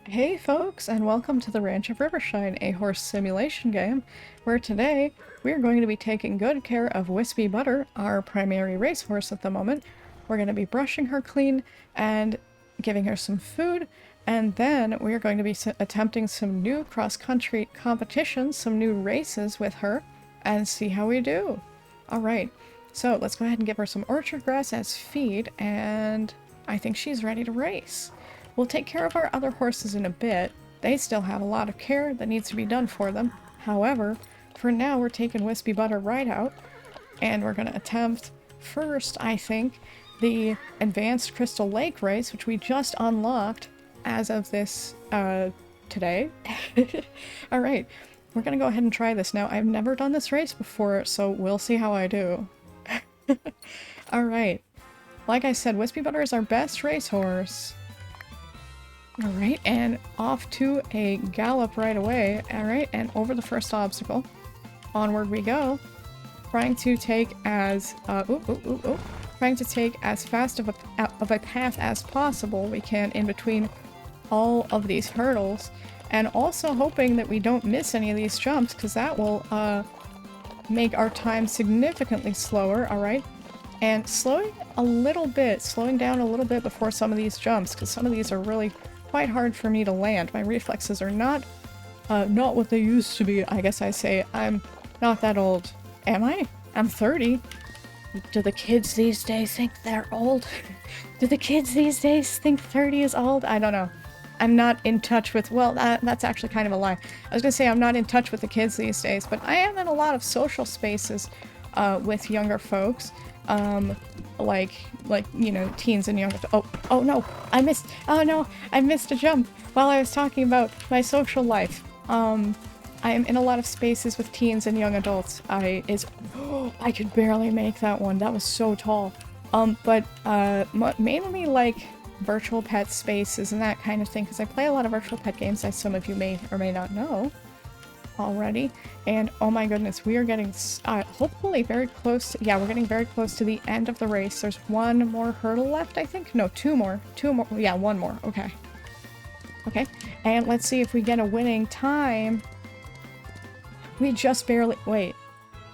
Hey folks, and welcome to the Ranch of Rivershine, a horse simulation game, where today we're going to be taking good care of Wispy Butter, our primary racehorse at the moment. We're going to be brushing her clean and giving her some food, and then we're going to be attempting some new cross-country competitions, some new races with her, and see how we do. Alright, so let's go ahead and give her some orchard grass as feed, and I think she's ready to race. We'll take care of our other horses in a bit. They still have a lot of care that needs to be done for them. However, for now we're taking Wispy Butter right out, and we're going to attempt first, I think, the Advanced Crystal Lake race, which we just unlocked as of this, today. Alright, we're going to go ahead and try this now. I've never done this race before, so we'll see how I do. Alright, like I said, Wispy Butter is our best racehorse. Alright, and off to a gallop right away. Alright, and over the first obstacle. Onward we go. Trying to take as, trying to take as fast of a path as possible we can in between all of these hurdles. And also hoping that we don't miss any of these jumps, because that will, make our time significantly slower, alright? And slowing down a little bit before some of these jumps, because some of these are really quite hard for me to land. My reflexes are not what they used to be, I guess I say. I'm not that old. Am I? I'm 30. Do the kids these days think they're old? Do the kids these days think 30 is old? I don't know. I'm not in touch with, well, that's actually kind of a lie. I was gonna say I'm not in touch with the kids these days, but I am in a lot of social spaces with younger folks. Like, you know, teens and younger. Oh no, I missed a jump while I was talking about my social life. I am in a lot of spaces with teens and young adults. I could barely make that one. That was so tall. But mainly like virtual pet spaces and that kind of thing, because I play a lot of virtual pet games, as some of you may or may not know already. And oh my goodness, we are getting hopefully very close to, yeah, we're getting very close to the end of the race. There's one more hurdle left, I think. No, two more, yeah, one more. Okay, and let's see if we get a winning time. We just barely, wait,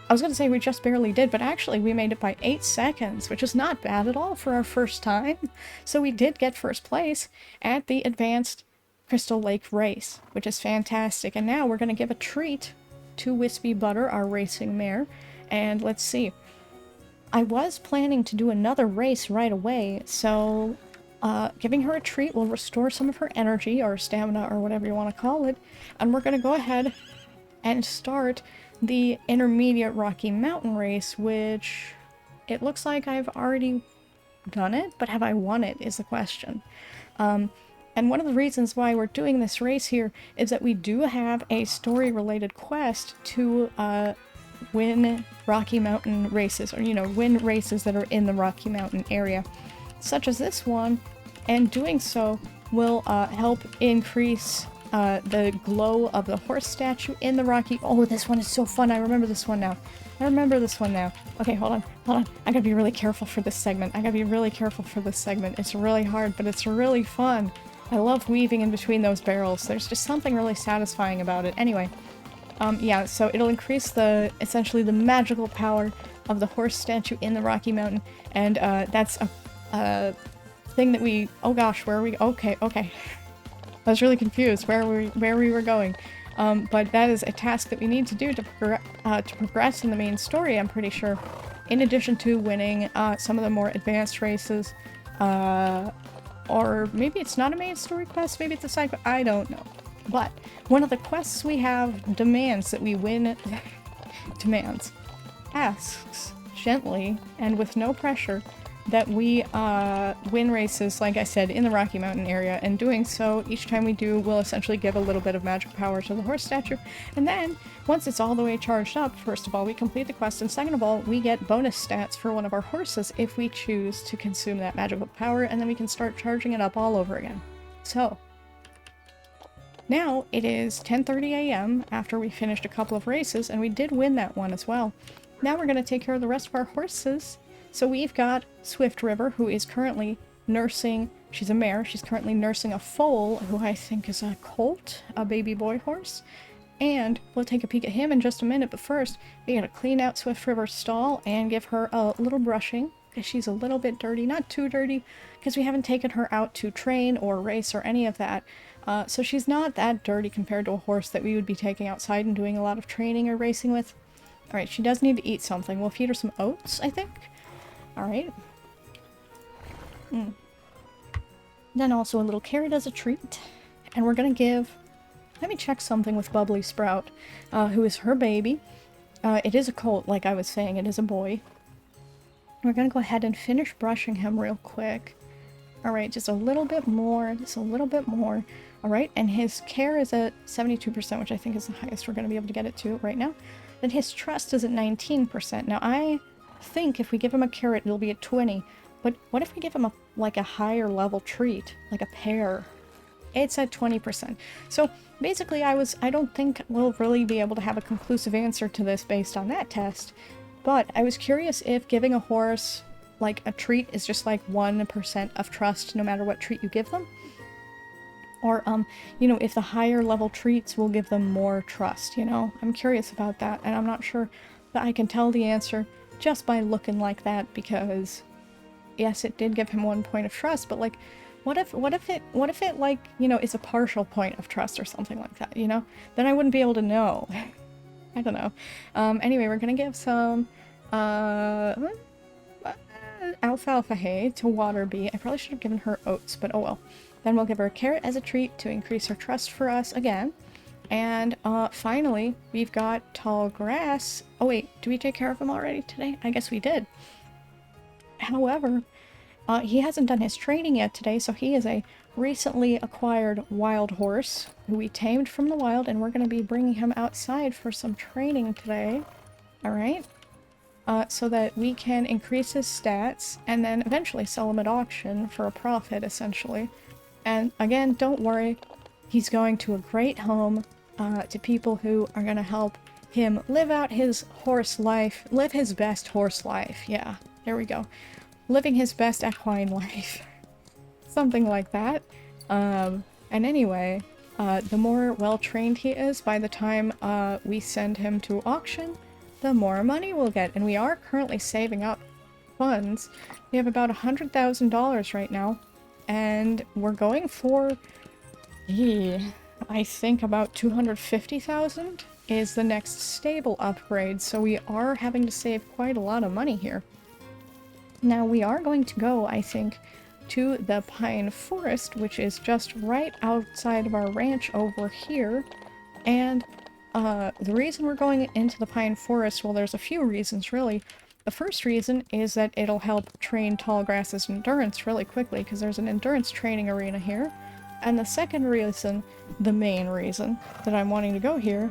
I was gonna say we just barely did, but actually we made it by 8 seconds, which is not bad at all for our first time. So we did get first place at the Advanced Crystal Lake race, which is fantastic. And now we're going to give a treat to Wispy Butter, our racing mare. And let's see. I was planning to do another race right away, so giving her a treat will restore some of her energy, or stamina, or whatever you want to call it. And we're going to go ahead and start the Intermediate Rocky Mountain race, which it looks like I've already done it, but have I won it is the question. And one of the reasons why we're doing this race here is that we do have a story-related quest to win Rocky Mountain races, or, you know, win races that are in the Rocky Mountain area, such as this one, and doing so will help increase the glow of the horse statue in the Rocky... Oh, this one is so fun. I remember this one now. Okay, hold on. I gotta be really careful for this segment. It's really hard, but it's really fun. I love weaving in between those barrels. There's just something really satisfying about it. Anyway, yeah, so it'll increase essentially the magical power of the horse statue in the Rocky Mountain, and that's a thing that we... Oh gosh, where are we... Okay. I was really confused where we were going. But that is a task that we need to do to progress in the main story, I'm pretty sure. In addition to winning some of the more advanced races, or maybe it's not a main story quest, maybe it's a side quest, I don't know. But one of the quests we have demands that we win, asks gently and with no pressure that we win races, like I said, in the Rocky Mountain area, and doing so, each time we do, we'll essentially give a little bit of magic power to the horse statue, and then, once it's all the way charged up, first of all, we complete the quest, and second of all, we get bonus stats for one of our horses if we choose to consume that magical power, and then we can start charging it up all over again. So, now it is 10:30 a.m. after we finished a couple of races, and we did win that one as well. Now we're going to take care of the rest of our horses. So we've got Swift River, who is currently nursing She's a mare. She's currently nursing a foal, who I think is a colt, a baby boy horse. And we'll take a peek at him in just a minute, but first, we gotta clean out Swift River's stall and give her a little brushing, because she's a little bit dirty. Not too dirty, because we haven't taken her out to train or race or any of that. So she's not that dirty compared to a horse that we would be taking outside and doing a lot of training or racing with. Alright, she does need to eat something. We'll feed her some oats, I think. Alright. Then also a little carrot as a treat. And we're gonna give... Let me check something with Bubbly Sprout, who is her baby. It is a colt, like I was saying. It is a boy. We're gonna go ahead and finish brushing him real quick. Alright, just a little bit more. Just a little bit more. Alright, and his care is at 72%, which I think is the highest we're gonna be able to get it to right now. Then his trust is at 19%. Now, I think if we give him a carrot, it'll be at 20. But what if we give him a higher level treat? Like a pear? It's at 20%. So basically I don't think we'll really be able to have a conclusive answer to this based on that test. But I was curious if giving a horse like a treat is just like 1% of trust no matter what treat you give them. Or, you know, if the higher level treats will give them more trust, you know? I'm curious about that, and I'm not sure that I can tell the answer just by looking like that, because yes, it did give him 1 point of trust, but like, what if it like, you know, is a partial point of trust or something like that, you know? Then I wouldn't be able to know. I don't know. Anyway, we're gonna give some, alfalfa hay to Waterbee. I probably should have given her oats, but oh well. Then we'll give her a carrot as a treat to increase her trust for us again. And finally, we've got tall grass. Oh wait, do we take care of him already today? I guess we did. However, he hasn't done his training yet today, so he is a recently acquired wild horse who we tamed from the wild, and we're going to be bringing him outside for some training today. Alright? So that we can increase his stats and then eventually sell him at auction for a profit, essentially. And again, don't worry, he's going to a great home, to people who are going to help him live out his horse life, live his best horse life. Yeah, there we go. Living his best equine life. Something like that. And anyway, the more well-trained he is, by the time we send him to auction, the more money we'll get. And we are currently saving up funds. We have about $100,000 right now. And we're going for, I think about 250,000 is the next stable upgrade. So we are having to save quite a lot of money here. Now we are going to go, I think, to the pine forest, which is just right outside of our ranch over here. And the reason we're going into the pine forest, well, there's a few reasons really. The first reason is that it'll help train Tallgrass's endurance really quickly, because there's an endurance training arena here. And the second reason, the main reason, that I'm wanting to go here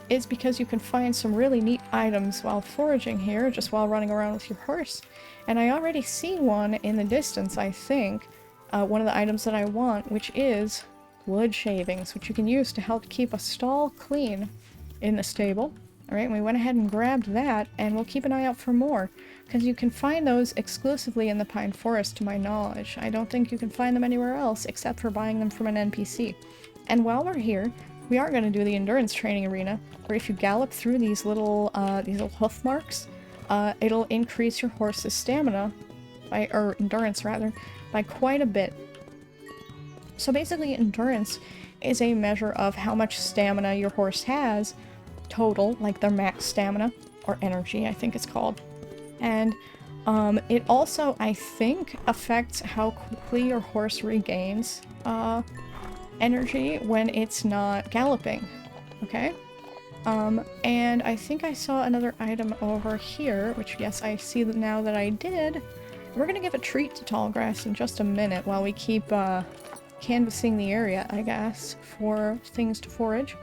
is because you can find some really neat items while foraging here, just while running around with your horse. And I already see one in the distance, I think, one of the items that I want, which is wood shavings, which you can use to help keep a stall clean in the stable. Alright, and we went ahead and grabbed that, and we'll keep an eye out for more, because you can find those exclusively in the pine forest, to my knowledge. I don't think you can find them anywhere else, except for buying them from an NPC. And while we're here, we are going to do the endurance training arena, where if you gallop through these little hoof marks, it'll increase your horse's stamina, or endurance rather, by quite a bit. So basically, endurance is a measure of how much stamina your horse has, total, like their max stamina, or energy, I think it's called. And it also, I think, affects how quickly your horse regains energy when it's not galloping. Okay? And I think I saw another item over here, which, yes, I see that now that I did. We're gonna give a treat to Tallgrass in just a minute while we keep canvassing the area, I guess, for things to forage.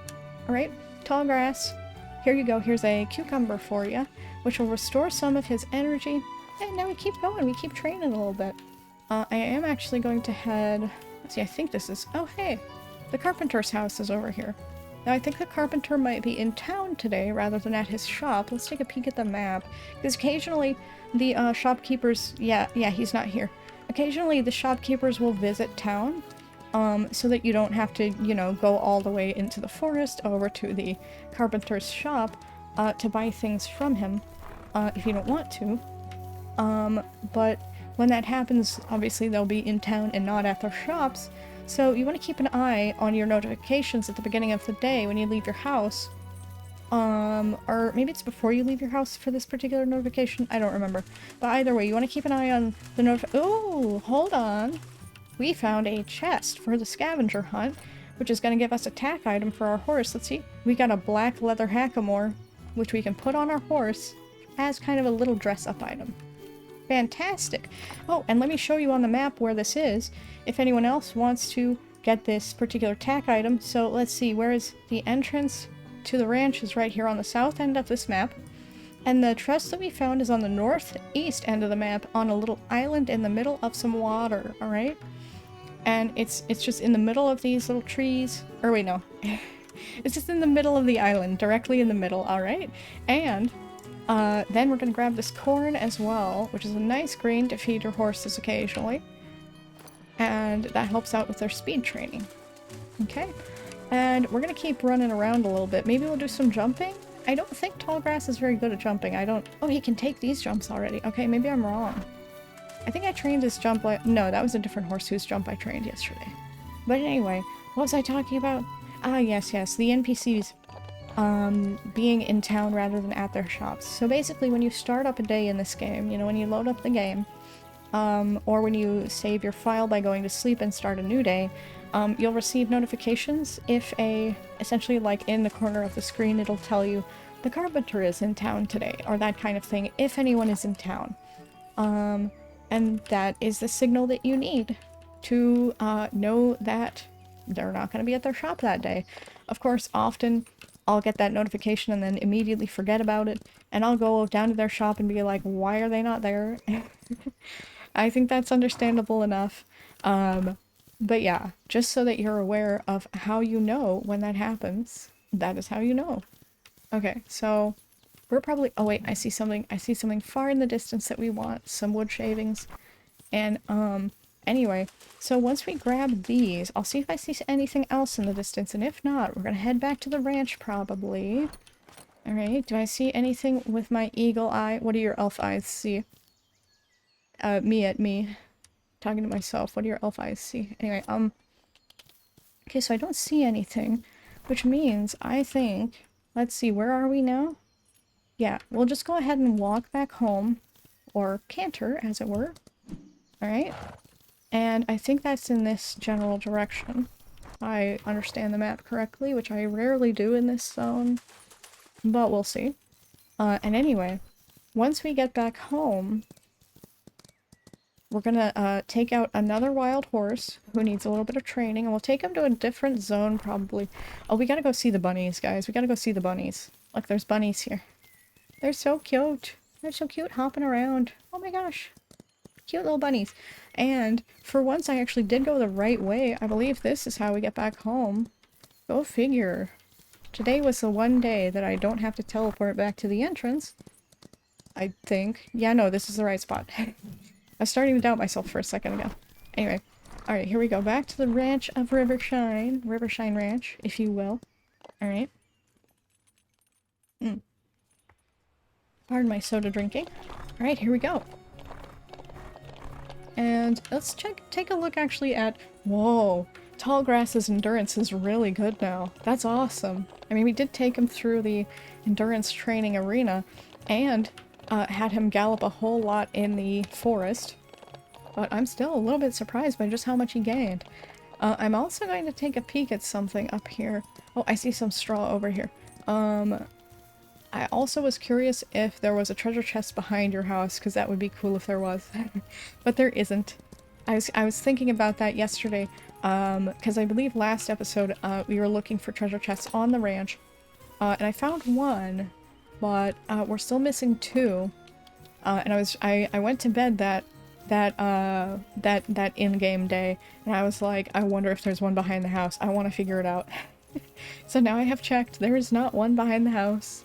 Alright, Tallgrass, here you go. Here's a cucumber for you, which will restore some of his energy. And now we keep going. We keep training a little bit. I am actually going to head... Let's see, I think this is... Oh, hey! The carpenter's house is over here. Now, I think the carpenter might be in town today rather than at his shop. Let's take a peek at the map. Because occasionally the shopkeepers... Yeah, he's not here. occasionally the shopkeepers will visit town, so that you don't have to, you know, go all the way into the forest over to the carpenter's shop, to buy things from him, if you don't want to. But when that happens, obviously they'll be in town and not at their shops, so you want to keep an eye on your notifications at the beginning of the day when you leave your house. Or maybe it's before you leave your house for this particular notification, I don't remember. But either way, you want to keep an eye on the Ooh, hold on! We found a chest for the scavenger hunt, which is going to give us a tack item for our horse. Let's see. We got a black leather hackamore, which we can put on our horse as kind of a little dress-up item. Fantastic! Oh, and let me show you on the map where this is, if anyone else wants to get this particular tack item. So let's see, where is the entrance to the ranch is right here on the south end of this map. And the chest that we found is on the northeast end of the map on a little island in the middle of some water, alright? And it's just in the middle of these little trees. Or wait, no. It's just in the middle of the island, directly in the middle, alright? And then we're gonna grab this corn as well, which is a nice grain to feed your horses occasionally. And that helps out with their speed training. Okay? And we're gonna keep running around a little bit. Maybe we'll do some jumping? I don't think Tallgrass is very good at jumping. Oh, he can take these jumps already. Okay, maybe I'm wrong. I think I trained his jump no, that was a different horse whose jump I trained yesterday. But anyway, what was I talking about? Ah, yes, the NPCs being in town rather than at their shops. So basically when you start up a day in this game, you know, when you load up the game, or when you save your file by going to sleep and start a new day, you'll receive notifications if essentially like in the corner of the screen it'll tell you the carpenter is in town today, or that kind of thing, if anyone is in town. And that is the signal that you need to know that they're not going to be at their shop that day. Of course, often I'll get that notification and then immediately forget about it, and I'll go down to their shop and be like, why are they not there? I think that's understandable enough. But yeah, just so that you're aware of how you know when that happens, that is how you know. Okay, so we're probably, oh wait, I see something far in the distance that we want, some wood shavings. And anyway, so once we grab these, I'll see if I see anything else in the distance, and if not, we're gonna head back to the ranch probably. Alright, do I see anything with my eagle eye? What do your elf eyes see? Me. Talking to myself. What do your elf eyes see? Anyway, okay, so I don't see anything, which means I think, let's see, where are we now? Yeah, we'll just go ahead and walk back home, or canter, as it were. Alright? And I think that's in this general direction. I understand the map correctly, which I rarely do in this zone, but we'll see. And anyway, once we get back home, we're gonna take out another wild horse who needs a little bit of training, and we'll take him to a different zone probably. Oh, we gotta go see the bunnies, guys. We gotta go see the bunnies. Look, there's bunnies here. They're so cute. They're so cute hopping around. Oh my gosh. Cute little bunnies. And for once I actually did go the right way. I believe this is how we get back home. Go figure. Today was the one day that I don't have to teleport back to the entrance. I think. Yeah, no, this is the right spot. I was starting to doubt myself for a second ago. Anyway. Alright, here we go. Back to the ranch of Rivershine. Rivershine Ranch, if you will. Alright. Pardon my soda drinking. Alright, here we go. And let's take a look actually at... Whoa! Tallgrass's endurance is really good now. That's awesome. I mean, we did take him through the endurance training arena, and had him gallop a whole lot in the forest. But I'm still a little bit surprised by just how much he gained. I'm also going to take a peek at something up here. Oh, I see some straw over here. I also was curious if there was a treasure chest behind your house, because that would be cool if there was. But there isn't. I was thinking about that yesterday, because I believe last episode we were looking for treasure chests on the ranch, and I found one, but we're still missing two. And I went to bed that in-game day, and I was like, I wonder if there's one behind the house. I want to figure it out. So now I have checked. There is not one behind the house.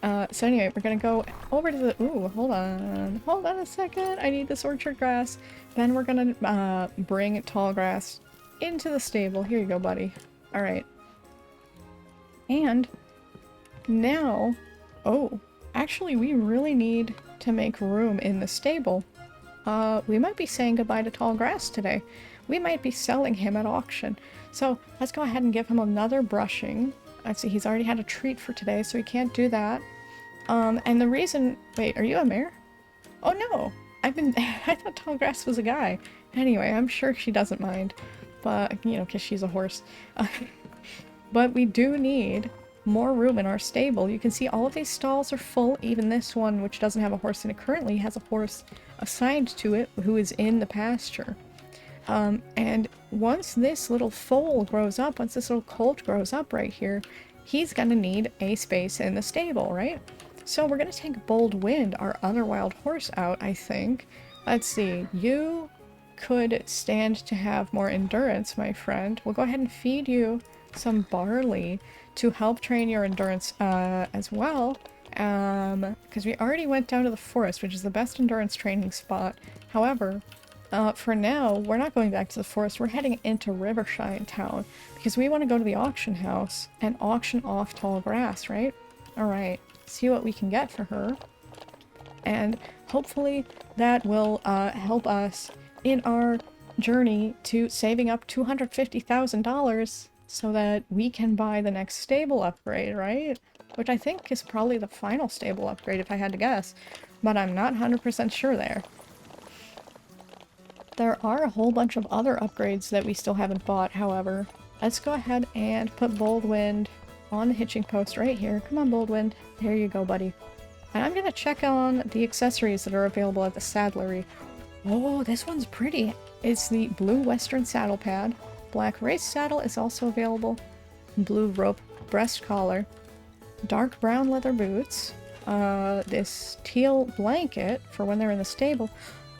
So anyway, we're gonna go over to the, ooh, hold on a second, I need this orchard grass. Then we're gonna, bring tall grass into the stable. Here you go, buddy. Alright. And now, oh, actually we really need to make room in the stable. We might be saying goodbye to tall grass today. We might be selling him at auction. So let's go ahead and give him another brushing. Let's see, he's already had a treat for today, so he can't do that. And the reason, wait, are you a mare? Oh no, I thought tall grass was a guy. Anyway, I'm sure she doesn't mind, but, you know, because she's a horse. But we do need more room in our stable. You can see all of these stalls are full, even this one, which doesn't have a horse in it currently, has a horse assigned to it who is in the pasture. And once this little foal grows up, once this little colt grows up right here, he's gonna need a space in the stable, right? So we're gonna take Bold Wind, our other wild horse, out, I think. Let's see, you could stand to have more endurance, my friend. We'll go ahead and feed you some barley to help train your endurance as well. Because we already went down to the forest, which is the best endurance training spot. However, for now, we're not going back to the forest. We're heading into Rivershine town because we want to go to the auction house and auction off tall grass, right? Alright, see what we can get for her. And hopefully that will help us in our journey to saving up $250,000 so that we can buy the next stable upgrade, right? Which I think is probably the final stable upgrade if I had to guess, but I'm not 100% sure there. There are a whole bunch of other upgrades that we still haven't bought, however. Let's go ahead and put Bold Wind on the hitching post right here. Come on, Bold Wind. There you go, buddy. And I'm gonna check on the accessories that are available at the saddlery. Oh, this one's pretty. It's the blue western saddle pad. Black race saddle is also available. Blue rope breast collar. Dark brown leather boots. This teal blanket for when they're in the stable.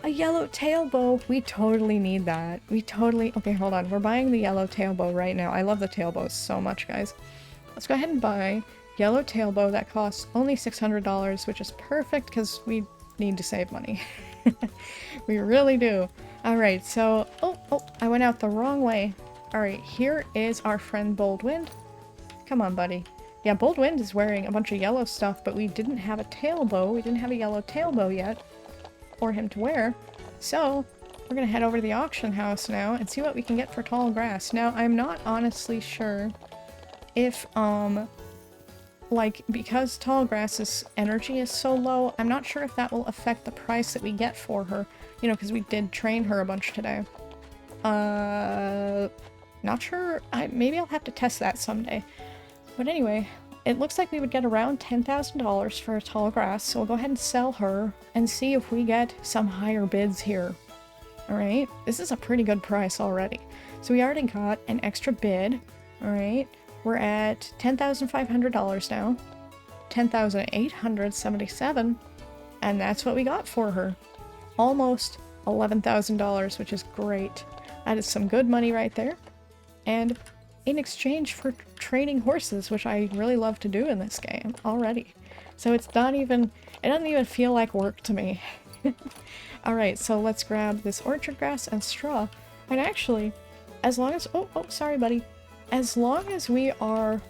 A yellow tail bow. We totally need that. Okay, hold on. We're buying the yellow tail bow right now. I love the tail bows so much, guys. Let's go ahead and buy yellow tail bow. That costs only $600, which is perfect because we need to save money. We really do. Alright, so... Oh, I went out the wrong way. Alright, here is our friend Bold Wind. Come on, buddy. Yeah, Bold Wind is wearing a bunch of yellow stuff, but we didn't have a tail bow. We didn't have a yellow tail bow yet for him to wear. So, we're gonna head over to the auction house now and see what we can get for tall grass. Now, I'm not honestly sure if, like, because tall grass's energy is so low, I'm not sure if that will affect the price that we get for her. You know, because we did train her a bunch today. Not sure. Maybe I'll have to test that someday. But anyway, it looks like we would get around $10,000 for tall grass, so we'll go ahead and sell her and see if we get some higher bids here. Alright, this is a pretty good price already. So we already got an extra bid. Alright, we're at $10,500 now. $10,877, and that's what we got for her. Almost $11,000, which is great. That is some good money right there. And in exchange for training horses, which I really love to do in this game already. So it doesn't even feel like work to me. Alright, so let's grab this orchard grass and straw. And actually, as long as, sorry buddy. As long as we are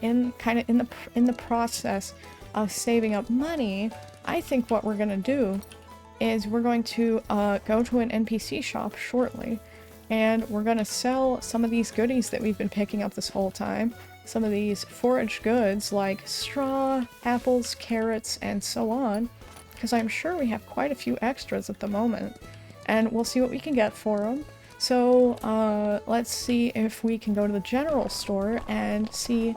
in the process of saving up money, I think what we're gonna do is we're going to go to an NPC shop shortly, and we're gonna sell some of these goodies that we've been picking up this whole time. Some of these forage goods like straw, apples, carrots, and so on, because I'm sure we have quite a few extras at the moment, and we'll see what we can get for them. So let's see if we can go to the general store and see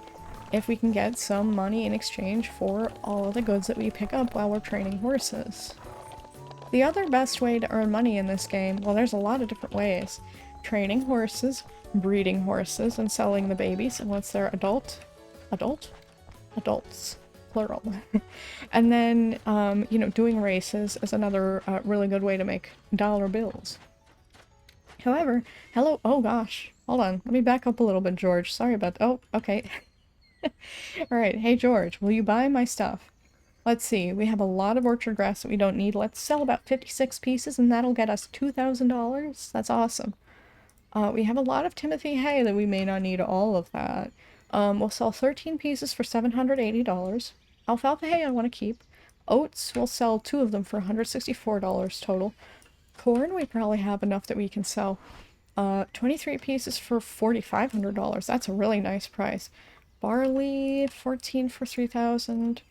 if we can get some money in exchange for all of the goods that we pick up while we're training horses. The other best way to earn money in this game, well, there's a lot of different ways. Training horses, breeding horses, and selling the babies, and once they're adults, plural. And then, you know, doing races is another really good way to make dollar bills. However, oh gosh, hold on, let me back up a little bit, George. Sorry about that. Oh, okay. Alright, hey George, will you buy my stuff? Let's see, we have a lot of orchard grass that we don't need. Let's sell about 56 pieces and that'll get us $2,000. That's awesome. We have a lot of Timothy hay that we may not need all of that. We'll sell 13 pieces for $780. Alfalfa hay I want to keep. Oats, we'll sell 2 of them for $164 total. Corn, we probably have enough that we can sell. 23 pieces for $4,500. That's a really nice price. Barley, 14 for 3,000.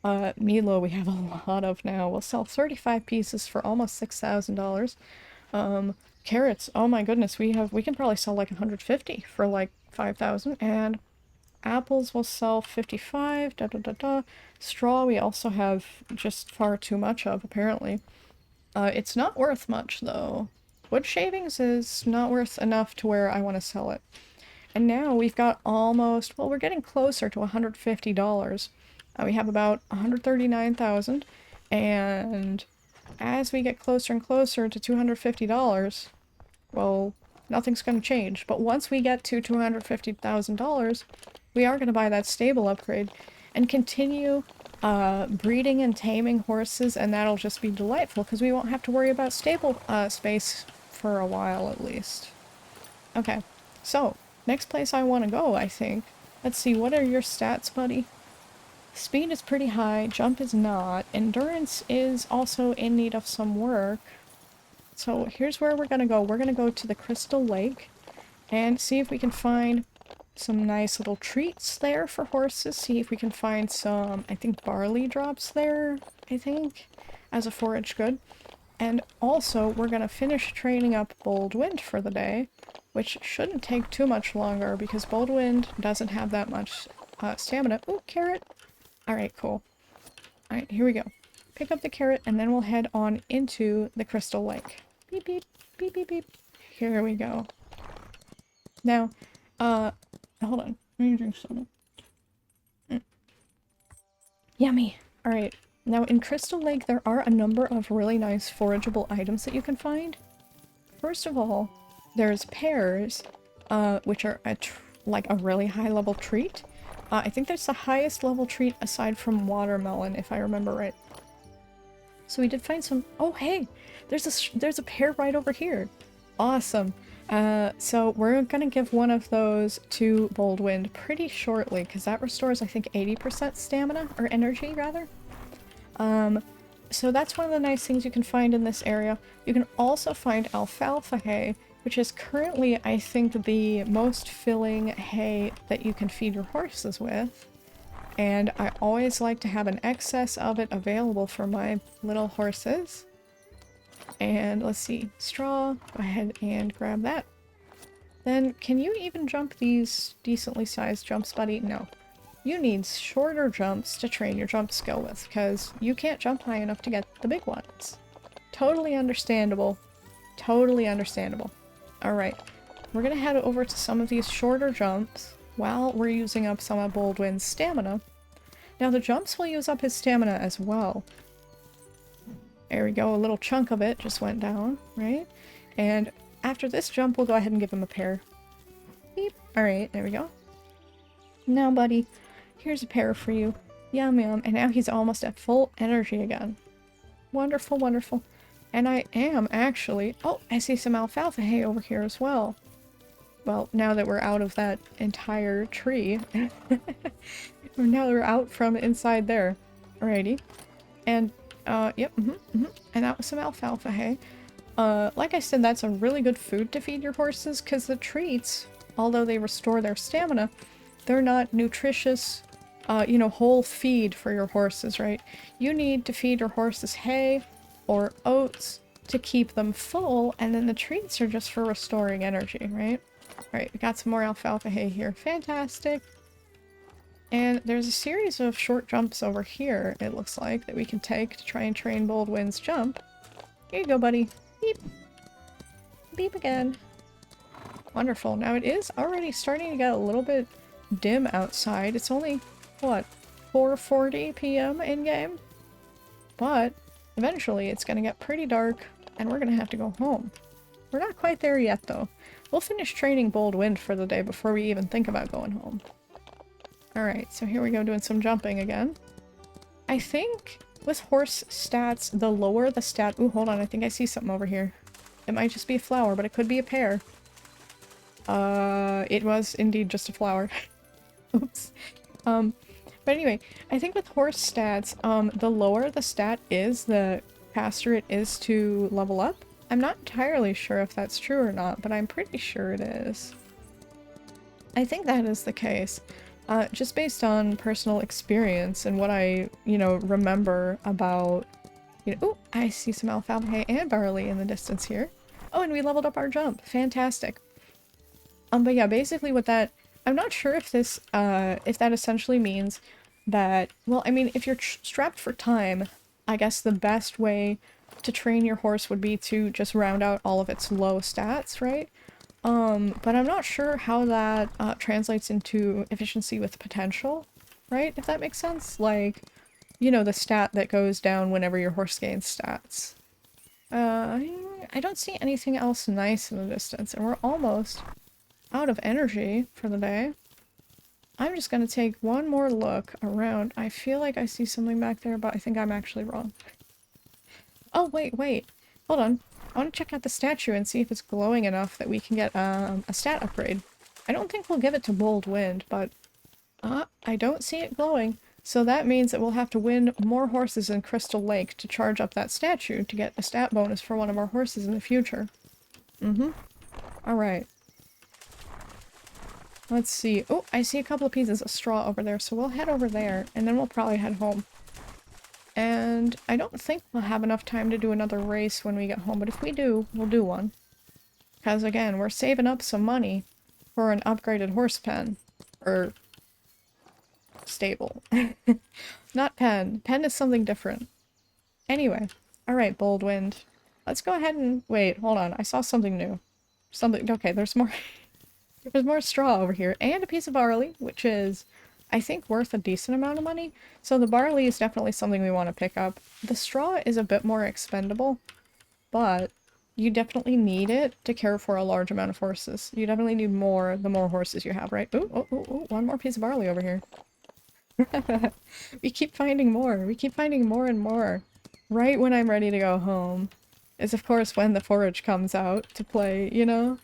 Milo we have a lot of now. We'll sell 35 pieces for almost $6,000. Carrots, oh my goodness, we can probably sell like 150 for like 5,000. And apples will sell 55, da da da da. Straw we also have just far too much of, apparently. It's not worth much, though. Wood shavings is not worth enough to where I want to sell it. And now we've got almost, well, we're getting closer to $150. We have about 139,000, and as we get closer and closer to $250, well, nothing's going to change. But once we get to $250,000, we are going to buy that stable upgrade and continue breeding and taming horses, and that'll just be delightful because we won't have to worry about stable space for a while at least. Okay, so next place I want to go, I think. Let's see, what are your stats, buddy? Speed is pretty high, jump is not, endurance is also in need of some work. So here's where we're gonna go. We're gonna go to the Crystal Lake and see if we can find some nice little treats there for horses. See if we can find some, I think, barley drops there, I think, as a forage good. And also, we're gonna finish training up Bold Wind for the day, which shouldn't take too much longer because Bold Wind doesn't have that much stamina. Ooh, carrot! Alright, cool. Alright, here we go. Pick up the carrot and then we'll head on into the Crystal Lake. Beep beep, beep beep beep. Here we go. Now, hold on. Let me drink soda. Yummy! Alright, now in Crystal Lake there are a number of really nice forageable items that you can find. First of all, there's pears, which are like a really high level treat. I think that's the highest level treat aside from watermelon, if I remember right. So we did find some. Oh, hey, there's a pear right over here. Awesome. So we're gonna give one of those to Bold Wind pretty shortly because that restores, I think, 80% stamina or energy rather. So that's one of the nice things you can find in this area. You can also find alfalfa hay, which is currently, I think, the most filling hay that you can feed your horses with. And I always like to have an excess of it available for my little horses. And let's see, straw, go ahead and grab that. Then, can you even jump these decently sized jumps, buddy? No. You need shorter jumps to train your jump skill with, because you can't jump high enough to get the big ones. Totally understandable. Totally understandable. Alright, we're gonna head over to some of these shorter jumps while we're using up some of Bold Wind's stamina. Now the jumps will use up his stamina as well. There we go, a little chunk of it just went down, right? And after this jump, we'll go ahead and give him a pear. Beep. Alright, there we go. Now, buddy, here's a pear for you. Yum yum. And now he's almost at full energy again. Wonderful, wonderful. And I am actually... Oh, I see some alfalfa hay over here as well. Well, now that we're out of that entire tree. Now that we're out from inside there. Alrighty. And, yep, and that was some alfalfa hay. Like I said, that's a really good food to feed your horses, because the treats, although they restore their stamina, they're not nutritious, you know, whole feed for your horses, right? You need to feed your horses hay or oats to keep them full, and then the treats are just for restoring energy, right? Alright, we got some more alfalfa hay here. Fantastic! And there's a series of short jumps over here, it looks like, that we can take to try and train Bold Wind's jump. Here you go, buddy. Beep. Beep again. Wonderful. Now it is already starting to get a little bit dim outside. It's only, what, 4:40 p.m. in-game? But eventually it's gonna get pretty dark and we're gonna have to go home. We're not quite there yet, though. We'll finish training Bold Wind for the day before we even think about going home. Alright, so here we go doing some jumping again. I think with horse stats, the lower the stat... Ooh, hold on, I think I see something over here. It might just be a flower, but it could be a pear. It was indeed just a flower. Oops. But anyway, I think with horse stats, the lower the stat is, the faster it is to level up. I'm not entirely sure if that's true or not, but I'm pretty sure it is. I think that is the case. Just based on personal experience and what I, you know, remember about, you know, ooh, I see some alfalfa hay and barley in the distance here. Oh, and we leveled up our jump. Fantastic. But yeah, basically with that, I'm not sure if this, if that essentially means that, well, I mean, if you're strapped for time, I guess the best way to train your horse would be to just round out all of its low stats, right? But I'm not sure how that translates into efficiency with potential, right? If that makes sense? Like, you know, the stat that goes down whenever your horse gains stats. I don't see anything else nice in the distance, and we're almost out of energy for the day. I'm just gonna take one more look around. I feel like I see something back there, but I think I'm actually wrong. Oh, wait. Hold on. I want to check out the statue and see if it's glowing enough that we can get a stat upgrade. I don't think we'll give it to Bold Wind, but I don't see it glowing. So that means that we'll have to win more horses in Crystal Lake to charge up that statue to get a stat bonus for one of our horses in the future. Alright. Let's see. Oh, I see a couple of pieces of straw over there, so we'll head over there, and then we'll probably head home. And I don't think we'll have enough time to do another race when we get home, but if we do, we'll do one. Because again, we're saving up some money for an upgraded horse pen. Or... stable. Not pen. Pen is something different. Anyway. Alright, Bold Wind. Let's go ahead and... wait, hold on. I saw something new. Something... okay, there's more... there's more straw over here. And a piece of barley, which is... I think worth a decent amount of money. So the barley is definitely something we want to pick up. The straw is a bit more expendable, but you definitely need it to care for a large amount of horses. You definitely need more the more horses you have, right? Ooh, one more piece of barley over here. We keep finding more. We keep finding more and more. Right when I'm ready to go home is, of course, when the forage comes out to play, you know?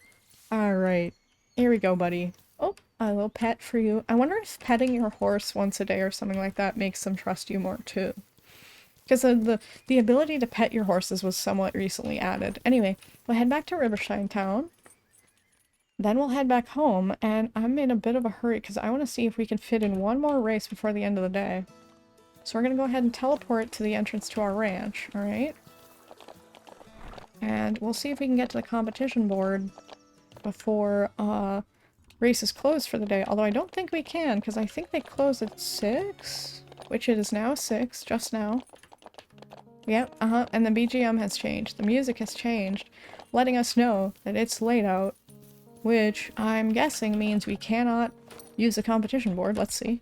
Alright. Here we go, buddy. Oh, a little pet for you. I wonder if petting your horse once a day or something like that makes them trust you more, too. Because the ability to pet your horses was somewhat recently added. Anyway, we'll head back to Rivershine Town. Then we'll head back home, and I'm in a bit of a hurry because I want to see if we can fit in one more race before the end of the day. So we're going to go ahead and teleport to the entrance to our ranch, alright? And we'll see if we can get to the competition board before, race is closed for the day, although I don't think we can, because I think they close at 6, which it is now 6, just now. Yep, and the BGM has changed. The music has changed, letting us know that it's late out, which I'm guessing means we cannot use the competition board. Let's see.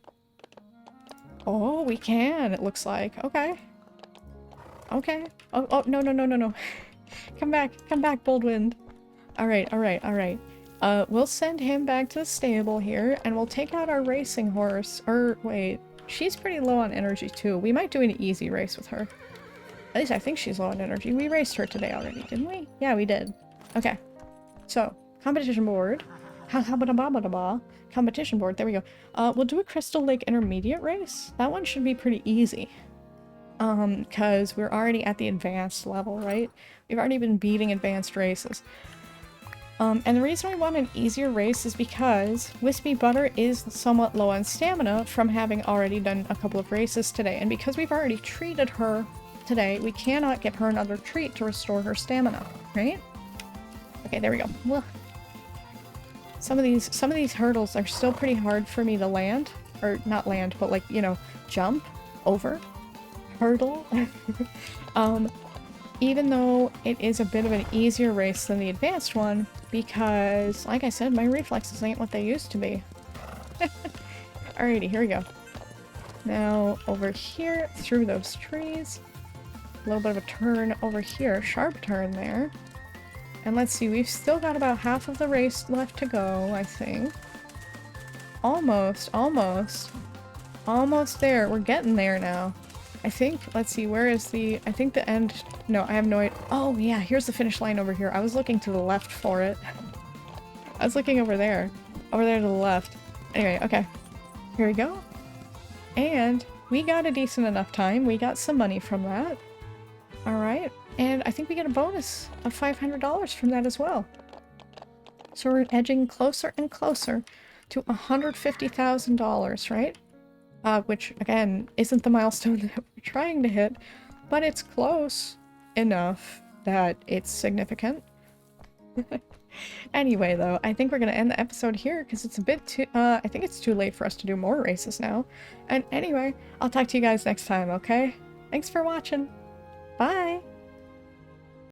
Oh, we can, it looks like. Okay. Okay. Oh, no. Come back, Bold Wind. Alright. We'll send him back to the stable here, and we'll take out our racing horse. Or, wait, she's pretty low on energy too. We might do an easy race with her. At least I think she's low on energy. We raced her today already, didn't we? Yeah, we did. Okay. So, competition board. Competition board, there we go. We'll do a Crystal Lake Intermediate race. That one should be pretty easy. Because we're already at the advanced level, right? We've already been beating advanced races. And the reason we want an easier race is because Wispy Butter is somewhat low on stamina from having already done a couple of races today. And because we've already treated her today, we cannot give her another treat to restore her stamina, right? Okay, there we go. Well, some of these hurdles are still pretty hard for me to land. Or not land, but like, you know, jump over. Hurdle. Even though it is a bit of an easier race than the advanced one, because, like I said, my reflexes ain't what they used to be. Alrighty, here we go. Now, over here, through those trees. A little bit of a turn over here, sharp turn there. And let's see, we've still got about half of the race left to go, I think. Almost there. We're getting there now. I think, let's see, where is the, I think the end, no, I have no idea. Oh yeah, here's the finish line over here. I was looking to the left for it. I was looking over there to the left. Anyway, okay, here we go. And we got a decent enough time. We got some money from that. All right, and I think we get a bonus of $500 from that as well. So we're edging closer and closer to $150,000, right? Which, again, isn't the milestone that we're trying to hit, but it's close enough that it's significant. Anyway, though, I think we're going to end the episode here because it's a bit too, I think it's too late for us to do more races now. And anyway, I'll talk to you guys next time, okay? Thanks for watching. Bye!